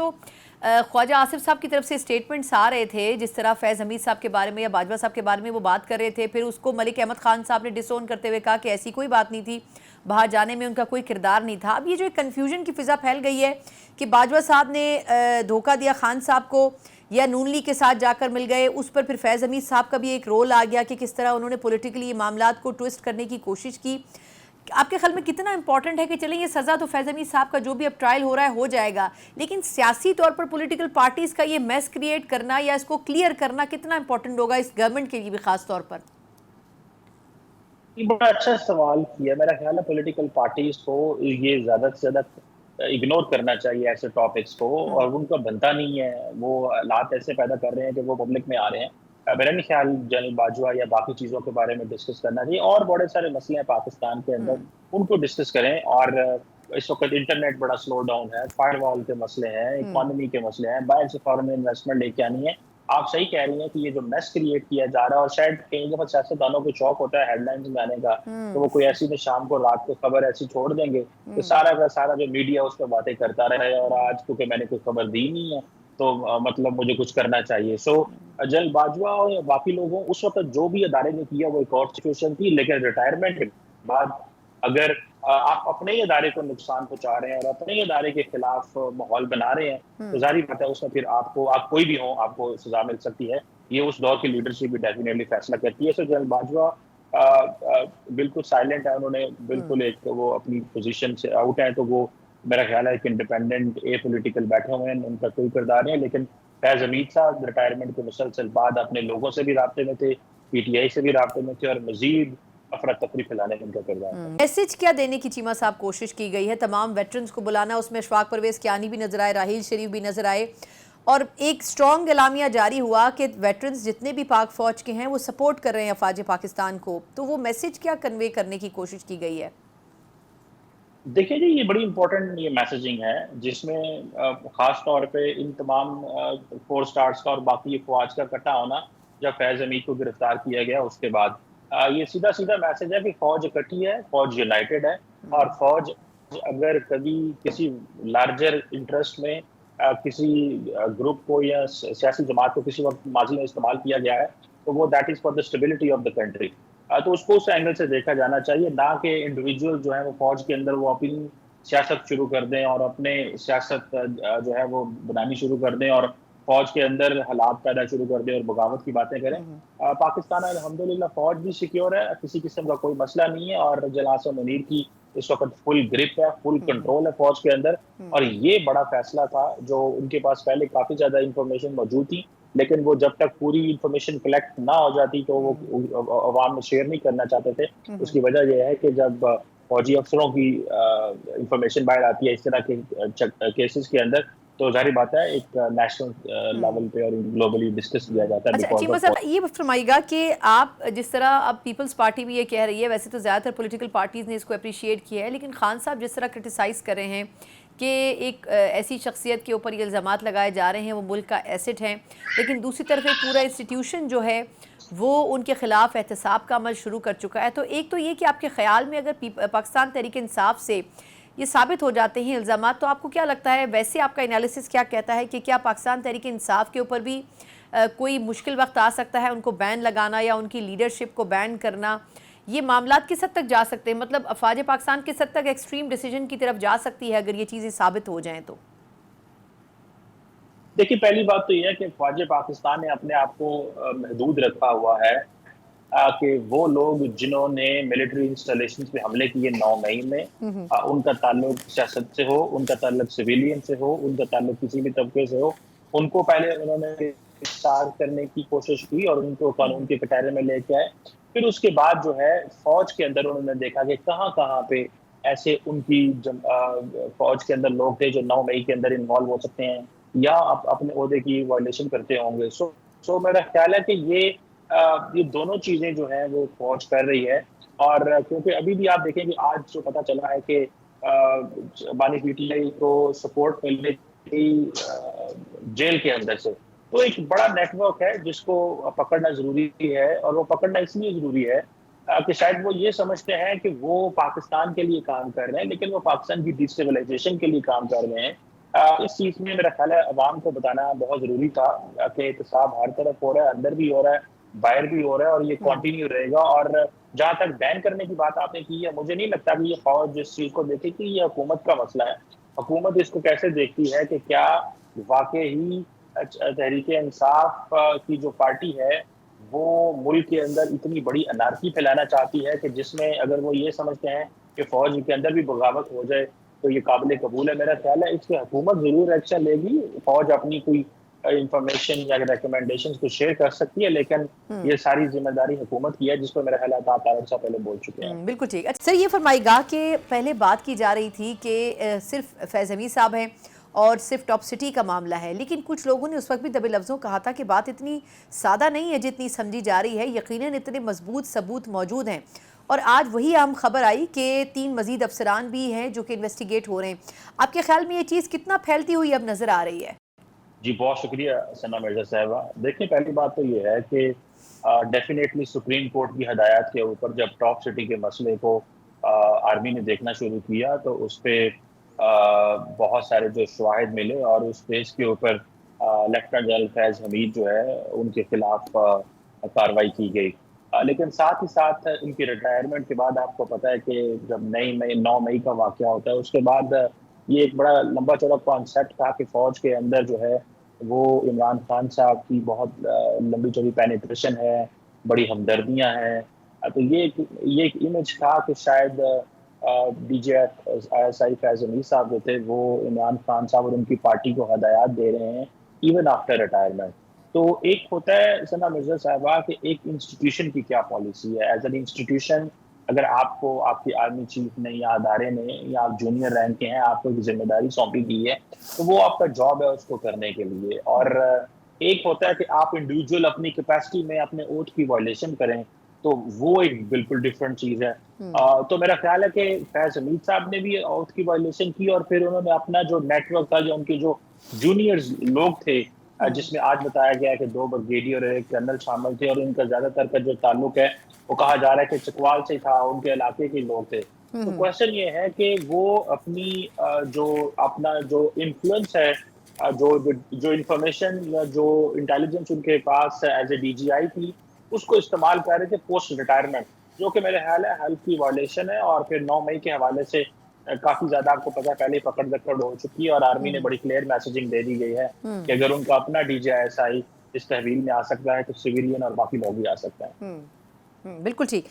जो ख्वाजा आसिफ साहब की तरफ से स्टेटमेंट्स आ रहे थे, जिस तरह फैज़ हमीद साहब के बारे में या बाजवा साहब के बारे में वो बात कर रहे थे, फिर उसको मलिक अहमद खान साहब ने डिसोन करते हुए कहा कि ऐसी कोई बात नहीं थी, बाहर जाने में उनका कोई किरदार नहीं था। अब ये जो एक कन्फ्यूजन की फिजा फैल गई है कि बाजवा साहब ने धोखा दिया खान साहब को या नून लीग के साथ जाकर मिल गए, उस पर फिर फैज़ हमीद साहब का भी एक रोल आ गया कि किस तरह उन्होंने पॉलिटिकली मामलात को ट्विस्ट करने की कोशिश की। आपके ख्याल में कितना इंपॉर्टेंट है कि चलें ये सज़ा तो फैज़ हमीद साहब का जो भी अब ट्रायल हो रहा है हो जाएगा, लेकिन सियासी तौर पर पॉलिटिकल पार्टीज़ का ये मैस क्रिएट करना या इसको क्लियर करना कितना इंपॉर्टेंट होगा इस गवर्नमेंट के लिए भी खास तौर पर? ये बड़ा अच्छा सवाल किया। मेरा ख्याल है पॉलिटिकल पार्टीज को ये ज्यादा से ज्यादा इग्नोर करना चाहिए ऐसे टॉपिक्स को, और उनका बनता नहीं है। वो हालात ऐसे पैदा कर रहे हैं कि वो पब्लिक में आ रहे हैं। मेरा नहीं ख्याल जनरल बाजवा या बाकी चीजों के बारे में डिस्कस करना चाहिए, और बड़े सारे मसले हैं पाकिस्तान के अंदर, उनको डिस्कस करें। और इस वक्त इंटरनेट बड़ा स्लो डाउन है, फायरवॉल के मसले हैं, इकोनॉमी के मसले हैं, बाहर से फॉरेन इन्वेस्टमेंट लेके आनी है। आप सही कह रही हैं कि ये जो मैस क्रिएट किया जा रहा है, और शायद कई दफा सियासतदानों को शौक होता है हेडलाइंस में आने का, तो वो कोई ऐसी शाम को रात को खबर ऐसी छोड़ देंगे तो सारा का सारा जो मीडिया उस पर बातें करता रहे, और आज क्योंकि मैंने कोई खबर दी नहीं है तो मतलब मुझे कुछ करना चाहिए। सो जनरल बाजवा और बाकी लोगों उस वक्त जो भी अदारे ने किया वो एक और सिचुएशन थी, लेकिन रिटायरमेंट के बाद अगर आप अपने ही अदारे को नुकसान पहुंचा रहे हैं और अपने ही अदारे के खिलाफ माहौल बना रहे हैं, तो जाहिर बात है उसमें फिर आपको, आप कोई भी हो, आपको सजा मिल सकती है। ये उस दौर की लीडरशिप भी डेफिनेटली फैसला करती है। सो जनरल बाजवा बिल्कुल साइलेंट है, उन्होंने बिल्कुल एक वो अपनी पोजीशन से आउट है, तो वो मेरा ख्याल है कि इंडिपेंडेंट ए पॉलिटिकल बैठे हुए हैं, उनका कोई किरदार नहीं है। लेकिन फैज हमीद साहब रिटायरमेंट के मुसलसल बाद अपने लोगों से भी राब्ते में थे, पीटीआई से भी राब्ते में थे, और मजीद अफरा तफरी फैलाने में उनका किरदार है। मैसेज क्या देने की चीमा साहब कोशिश की गई है? तमाम वेटरन्स को बुलाना, उसमें अशफाक परवेज कियानी भी नजर आए, राहील शरीफ भी नजर आए, और एक स्ट्रॉन्ग एलामिया जारी हुआ कि वेटरन्स जितने भी पाक फौज के हैं वो सपोर्ट कर रहे हैं अफवाज पाकिस्तान को। तो वो मैसेज क्या कन्वे करने की कोशिश की गई है? देखिए जी, ये बड़ी इंपॉर्टेंट ये मैसेजिंग है, जिसमें खास तौर पे इन तमाम 4 स्टार्स का और बाकी फौज का इकट्ठा होना जब फैज हमीद को गिरफ्तार किया गया उसके बाद, ये सीधा सीधा मैसेज है कि फौज इकट्ठी है, फौज यूनाइटेड है, और फौज अगर कभी किसी लार्जर इंटरेस्ट में किसी ग्रुप को या सियासी जमात को किसी वक्त माजी में इस्तेमाल किया गया है, तो वो that is for the stability of the country. तो उसको उस एंगल से देखा जाना चाहिए, ना कि इंडिविजुअल जो है वो फौज के अंदर वो अपनी सियासत शुरू कर दें और अपने सियासत जो है वो बनानी शुरू कर दें और फौज के अंदर हालात पैदा शुरू कर दें और बगावत की बातें करें। पाकिस्तान अल्हम्दुलिल्लाह फौज भी सिक्योर है, किसी किस्म का कोई मसला नहीं है, और जनरल आसिम मुनीर की इस वक्त फुल ग्रिप है, फुल कंट्रोल है फौज के अंदर। और ये बड़ा फैसला था, जो उनके पास पहले काफी ज्यादा इंफॉर्मेशन मौजूद थी, लेकिन वो जब तक पूरी इंफॉर्मेशन कलेक्ट ना हो जाती तो वो अवाम में शेयर नहीं करना चाहते थे। उसकी वजह यह है कि जब फौजी अफसरों की इंफॉर्मेशन बाहर आती है इस तरह के केसेस के अंदर, तो जाहिर बात है एक नेशनल लेवल पे और ग्लोबली डिस्कस किया जाता है। अच्छा चीमा साहब, ये फरमाइएगा कि आप जिस तरह अब पीपल्स पार्टी भी ये कह रही है, वैसे तो ज़्यादातर पॉलिटिकल पार्टीज़ ने इसको अप्रिशिएट किया है, लेकिन खान साहब जिस तरह क्रिटिसाइज़ कर रहे हैं कि एक ऐसी शख्सियत के ऊपर ये इल्ज़ामात लगाए जा रहे हैं वो मुल्क का एसेट हैं, लेकिन दूसरी तरफ एक पूरा इंस्टीट्यूशन जो है वो उनके खिलाफ एहतसाब का अमल शुरू कर चुका है। तो एक तो ये कि आपके ख्याल में अगर पाकिस्तान तहरीक इंसाफ से ये साबित हो जाते हैं इल्ज़ामात, तो आपको क्या लगता है, वैसे आपका एनालिसिस क्या कहता है कि क्या पाकिस्तान तहरीक इंसाफ के ऊपर भी कोई मुश्किल वक्त आ सकता है, उनको बैन लगाना या उनकी लीडरशिप को बैन करना? ये मामलात किस हद तक जा सकते हैं, मतलब अफवाज पाकिस्तान किस हद तक एक्सट्रीम डिसीजन की तरफ जा सकती है अगर ये चीज़ें साबित हो जाएं? तो देखिए, पहली बात तो यह है कि फौज पाकिस्तान ने अपने आप को महदूद रखा हुआ है कि वो लोग जिन्होंने मिलिट्री इंस्टॉलेशंस पे हमले किए 9 मई में, उनका ताल्लुक सियासत से हो, उनका ताल्लुक सिविलियन से हो, उनका ताल्लुक किसी भी तबके से हो, उनको पहले उन्होंने गिरफ्तार करने की कोशिश की और उनको कानून के कटहरे में लेके आए। फिर उसके बाद जो है फौज के अंदर उन्होंने देखा कि कहाँ कहाँ पे ऐसे उनकी फौज के अंदर लोग थे जो 9 मई के अंदर इन्वॉल्व हो सकते हैं या अपने ओहदे की वायलेशन करते होंगे। सो मेरा ख्याल है कि ये दोनों चीजें जो है वो फौज कर रही है। और क्योंकि अभी भी आप देखें कि आज जो पता चला है कि बानी पीटीआई को सपोर्ट मिलने की जेल के अंदर से, तो एक बड़ा नेटवर्क है जिसको पकड़ना जरूरी है। और वो पकड़ना इसलिए जरूरी है कि शायद वो ये समझते हैं कि वो पाकिस्तान के लिए काम कर रहे हैं, लेकिन वो पाकिस्तान की डिस्टेबलाइजेशन के लिए काम कर रहे हैं। इस चीज में मेरा ख्याल है अवाम को बताना बहुत जरूरी था कि एहतसाब हर तरफ हो रहा है, अंदर भी हो रहा है, बाहर भी हो रहा है, और ये कंटिन्यू रहेगा। और जहां तक बैन करने की बात आपने की है, मुझे नहीं लगता कि ये फौज इस चीज को देखे कि ये हुकूमत का मसला है। हुकूमत इसको कैसे देखती है कि क्या वाकई ही तहरीक इंसाफ की जो पार्टी है वो मुल्क के अंदर इतनी बड़ी अनारकी फैलाना चाहती है कि जिसमें अगर वो ये समझते हैं कि फौज के अंदर भी बगावत हो जाए तो ये काबिल कबूल है। मेरा ख्याल है इसकी हुकूमत जरूर एक्शन लेगी। फौज अपनी कोई इंफॉर्मेशन या रिकमेंडेशन को शेयर कर सकती है, लेकिन ये सारी जिम्मेदारी हुकूमत की है, जिस पर मेरा ख्याल है तारक साहब पहले बोल चुके हैं। बिल्कुल ठीक। अच्छा सर, ये फरमाइएगा कि पहले बात की जा रही थी कि सिर्फ फैज़ हमीद साहब हैं और सिर्फ टॉप सिटी का मामला है, लेकिन कुछ लोगों ने उस वक्त भी दबे लफ्ज़ों कहा था कि बात इतनी सादा नहीं है जितनी समझी जा रही है, यकीनन इतने मजबूत सबूत मौजूद हैं। और आज वही आम खबर आई कि 3 मजीद अफसरान भी हैं जो कि इन्वेस्टिगेट हो रहे हैं। आपके ख्याल में ये चीज़ कितना फैलती हुई अब नज़र आ रही है? जी, बहुत शुक्रिया सना मिर्जा साहबा। देखिए, पहली बात तो ये है कि डेफिनेटली सुप्रीम कोर्ट की हदायत के ऊपर जब टॉप सिटी के मसले को आर्मी ने देखना शुरू किया तो उस पर बहुत सारे जो शवाहिद मिले, और उस बेस के ऊपर लेफ्टिनेंट जनरल फैज़ हमीद जो है उनके खिलाफ कार्रवाई की गई। लेकिन साथ ही साथ उनकी रिटायरमेंट के बाद आपको पता है कि जब 9 मई का वाक़या होता है, उसके बाद ये एक बड़ा लंबा चौड़ा कॉन्सेप्ट था कि फौज के अंदर जो है वो इमरान खान साहब की बहुत लंबी चौड़ी पेनिट्रेशन है, बड़ी हमदर्दियां हैं। तो ये एक इमेज था कि शायद DGF-ISI फैज़ हमीद साहब जो थे वो इमरान खान साहब और उनकी पार्टी को हदायत दे रहे हैं इवन आफ्टर रिटायरमेंट। तो एक होता है सना मिर्जा साहबा कि एक इंस्टीट्यूशन की क्या पॉलिसी है। एज एन इंस्टीट्यूशन अगर आपको आपकी आर्मी चीफ ने या अदारे ने या आप जूनियर रैंक के हैं, आपको एक जिम्मेदारी सौंपी गई है, तो वो आपका जॉब है उसको करने के लिए। और एक होता है कि आप इंडिविजुअल अपनी कैपेसिटी में अपने ओथ की वायलेशन करें, तो वो एक बिल्कुल डिफरेंट चीज है। तो मेरा ख्याल है कि फैज हमीद साहब ने भी ओथ की वायलेशन की, और फिर उन्होंने अपना जो नेटवर्क था, जो उनके जो जूनियर्स लोग थे, जिसमें आज बताया गया है कि 2 ब्रिगेडियर और 1 कर्नल शामिल थे, और उनका ज्यादातर का जो ताल्लुक है वो कहा जा रहा है कि चकवाल से था, उनके इलाके के लोग थे। तो क्वेश्चन ये है कि वो अपनी अपना जो इन्फ्लुएंस है, जो इंफॉर्मेशन या जो इंटेलिजेंस उनके पास एज ए DGI थी, उसको इस्तेमाल कर रहे थे पोस्ट रिटायरमेंट, जो कि मेरे ख्याल है हल्की वायलेशन है। और फिर 9 मई के हवाले से काफी ज्यादा आपको पता है पहले पकड़ दकड़ हो चुकी है, और आर्मी ने बड़ी क्लियर मैसेजिंग दे दी गई है कि अगर उनका अपना DGI-SI इस तहवील में आ सकता है तो सिविलियन और बाकी लोग भी आ सकते हैं। बिल्कुल ठीक।